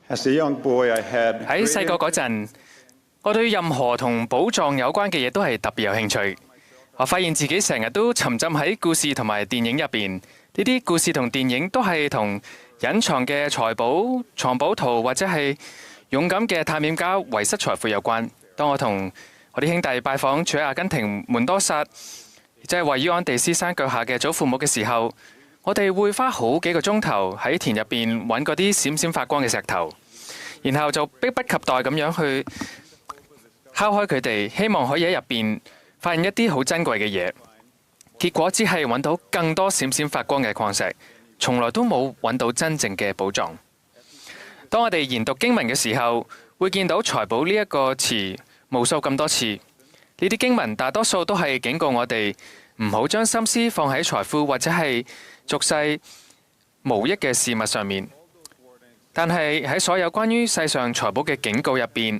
As a young boy, I had 喺細個嗰陣，我對任何同寶藏有關嘅嘢都係特別有興趣。我發現自己成日都沉浸喺故事同埋電影入邊，呢啲故事同電影都係同隱藏嘅財寶、藏寶圖或者係勇敢嘅探險家遺失財富有關。當我同我啲兄弟拜訪住喺阿根廷門多薩，即係位於安第斯山腳下嘅祖父母嘅時候，我哋會花好幾個鐘頭喺田入邊揾嗰啲閃閃發光嘅石頭，然後就迫不及待咁樣去敲開佢哋，希望可以喺入邊發現一啲好珍貴嘅嘢。結果只係揾到更多閃閃發光嘅礦石，從來都冇揾到真正嘅寶藏。當我哋研讀經文嘅時候，會見到財寶呢一個詞無數咁多次。呢啲經文大多數都係警告我哋唔好將心思放喺財富或者係俗世無益嘅事物上面。但係喺所有關於世上財寶嘅警告入邊，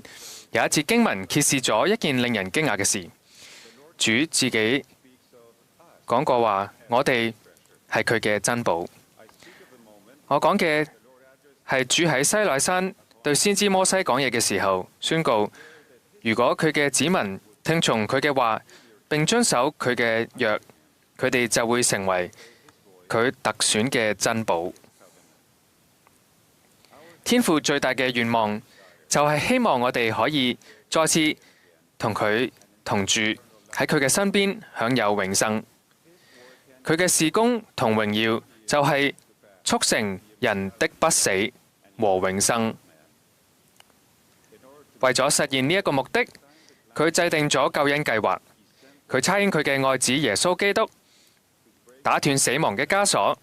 有一節經文揭示咗一件令人驚訝嘅事。主自己講過話，我哋係佢嘅珍寶。我講嘅係主喺西奈山對先知摩西講嘢嘅時候宣告，如果佢嘅子民聽從佢嘅話並遵守佢嘅約，佢哋就會成為佢特選嘅珍寶。天父最大嘅願望就係希望我哋可以再次同佢同住，喺佢嘅身邊享有永生。佢嘅事工同榮耀就係促成人的不死和永生。為咗實現呢一個目的，佢制定咗救恩計劃。佢差遣佢嘅愛子耶穌基督，打斷死亡嘅枷鎖，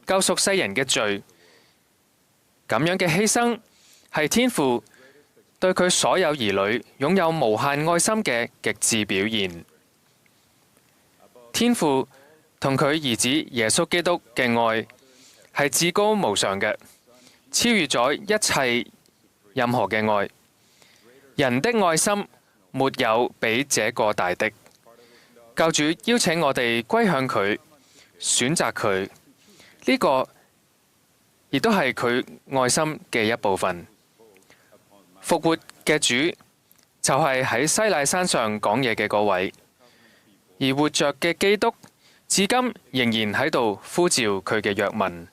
救贖世人嘅罪。咁樣嘅犧牲係天父對佢所有兒女擁有無限愛心嘅極致表現。天父同佢兒子耶穌基督嘅愛係至高無上嘅，超越咗一切任何嘅愛。人的愛心沒有比這個大的。救主邀請我哋歸向佢，選擇佢，呢個亦都係佢愛心嘅一部分。復活嘅主就係喺西奈山上講嘢嘅嗰位，而活着嘅基督至今仍然喺度呼召佢嘅約民。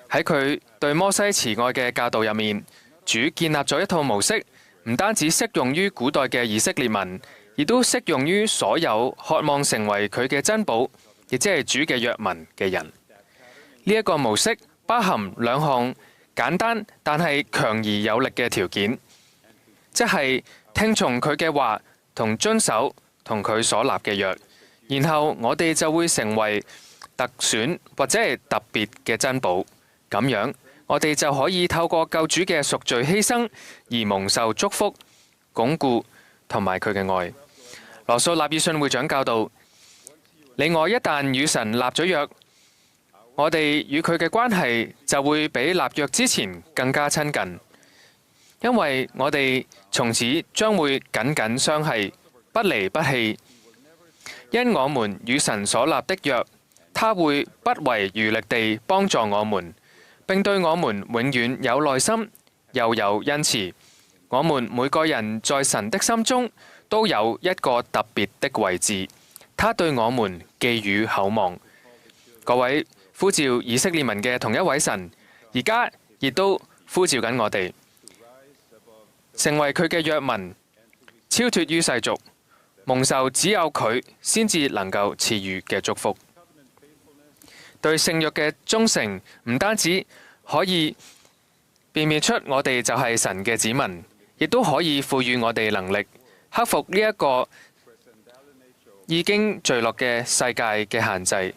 喺佢對摩西慈愛嘅教導入面，主建立咗一套模式，唔單止適用於古代嘅以色列民，亦都適用於所有渴望成為佢嘅珍寶，亦即係主嘅約民嘅人。呢一個模式包含兩項簡單但係強而有力嘅條件，即係聽從佢嘅話同遵守同佢所立嘅約，然後我哋就會成為特選或者係特別嘅珍寶。咁樣我哋就可以透過救主嘅贖罪犧牲而蒙受祝福、鞏固同埋佢嘅愛。羅素納爾遜會長教導，你我一旦與神立咗約，我哋與佢嘅關係就會比立約之前更加親近，因為我哋從此將會緊緊相繫，不離不棄。因我們與神所立的約，他會不遺餘力地幫助我們，並對我們永遠有耐心，又有恩慈。我們每個人在神的心中都有一個特別的位置，他對我們寄予厚望。各位呼召以色列民嘅同一位神，而家亦都呼召緊我哋，成為佢嘅約民，超脫於世俗，蒙受只有佢先至能夠賜予嘅祝福。對聖約嘅忠誠唔單止可以辨別出我哋就係神嘅子民，亦都可以賦予我哋能力克服呢一個已經墜落嘅世界嘅限制。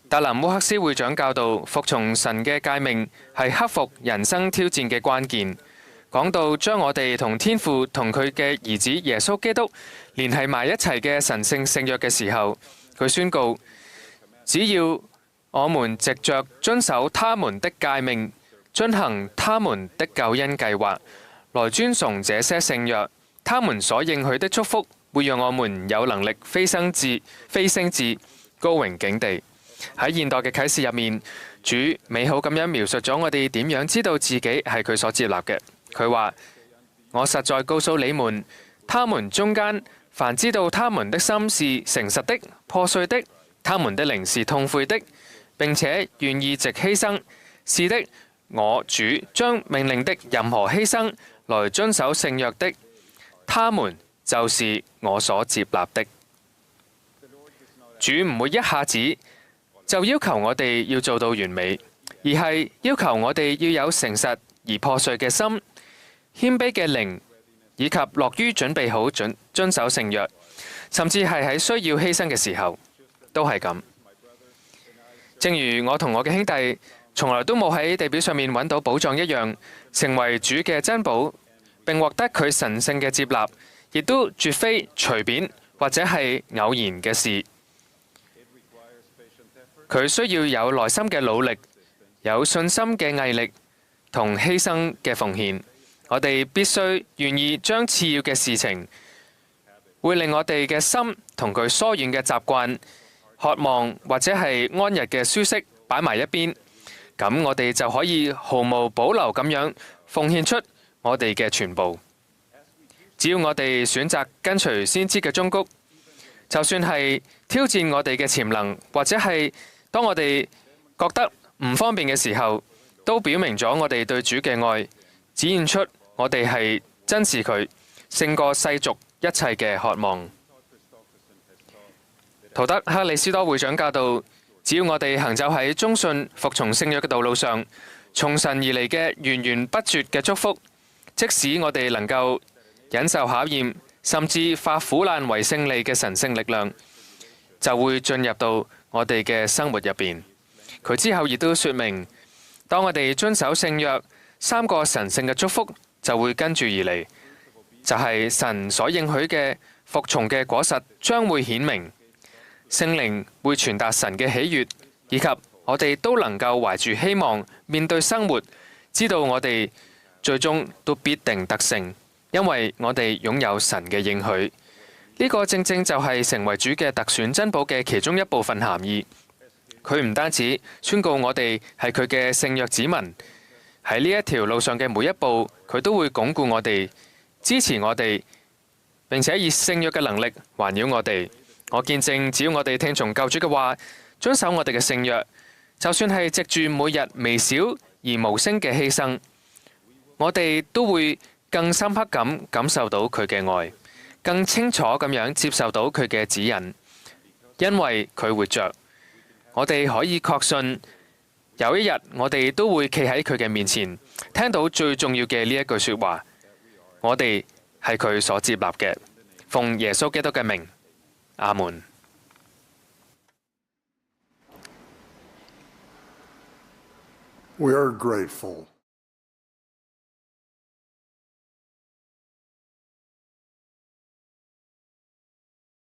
達林烏克斯會長教導，服從神嘅誡命係克服人生挑戰嘅關鍵。講到將我哋同天父同佢嘅兒子耶穌基督聯繫埋一齊嘅神聖聖約嘅時候，佢宣告，只要我們藉着遵守他們的誡命，遵行他們的救恩計劃，來尊崇這些聖約，他們所應許的祝福會讓我們有能力飛升至高榮境地。喺現代嘅啟示入面，主美好咁樣描述咗我哋點樣知道自己係佢所接納嘅。佢話：我實在告訴你們，他們中間凡知道他們的心是誠實的、破碎的，他們的靈是痛悔的，並且願意藉犧牲，是的，我主將命令的任何犧牲來遵守聖約的，他們就是我所接納的。主唔會一下子就要求我哋要做到完美，而係要求我哋要有誠實而破碎嘅心、謙卑嘅靈，以及樂於準備好遵守聖約，甚至係喺需要犧牲嘅時候都係咁。正如我同我嘅兄弟從來都冇喺地表上面揾到寶藏一樣，成為主嘅珍寶，並獲得佢神聖嘅接納，亦都絕非隨便或者係偶然嘅事。佢需要有內心嘅努力，有信心嘅毅力同犧牲嘅奉獻。我哋必須願意將次要嘅事情，會令我哋嘅心同佢疏遠嘅習慣、渴望或者係安逸嘅舒適擺埋一邊。咁我哋就可以毫無保留咁樣奉獻出我哋嘅全部。只要我哋選擇跟隨先知嘅忠告，就算係挑戰我哋嘅潛能，或者係當我哋覺得唔方便嘅時候，都表明咗我哋對主嘅愛，展現出我哋係珍視佢，勝過世俗一切嘅渴望。陶德克里斯多會長教導，只要我哋行走喺忠信服從聖約嘅道路上，從神而嚟嘅源源不絕嘅祝福，即使我哋能夠忍受考驗，甚至化苦難為勝利嘅神聖力量，就會進入到我哋嘅生活入邊。佢之後亦都說明，當我哋遵守聖約，3個神聖嘅祝福就會跟住而嚟，就係神所應許嘅服從嘅果實將會顯明，聖靈會傳達神嘅喜悅，以及我哋都能夠懷住希望面對生活，知道我哋最終都必定得勝，因為我哋擁有神嘅應許。呢個正正就係成為主嘅特選珍寶嘅其中一部分含義。佢唔單止宣告我哋係佢嘅聖約子民，喺呢一條路上嘅每一步，佢都會鞏固我哋、支持我哋，並且以聖約嘅能力環繞我哋。我見證，只要我哋聽從救主嘅話，遵守我哋嘅聖約，就算係藉住每日微小而無聲嘅犧牲，我哋都會更深刻咁感受到佢嘅愛，更清楚咁樣接受到佢嘅指引，因為佢活着。我哋可以確信，有一日我哋都會企喺佢嘅面前，聽到最重要嘅呢一句說話：我哋係佢所接納嘅。奉耶穌基督嘅名，阿門。We are grateful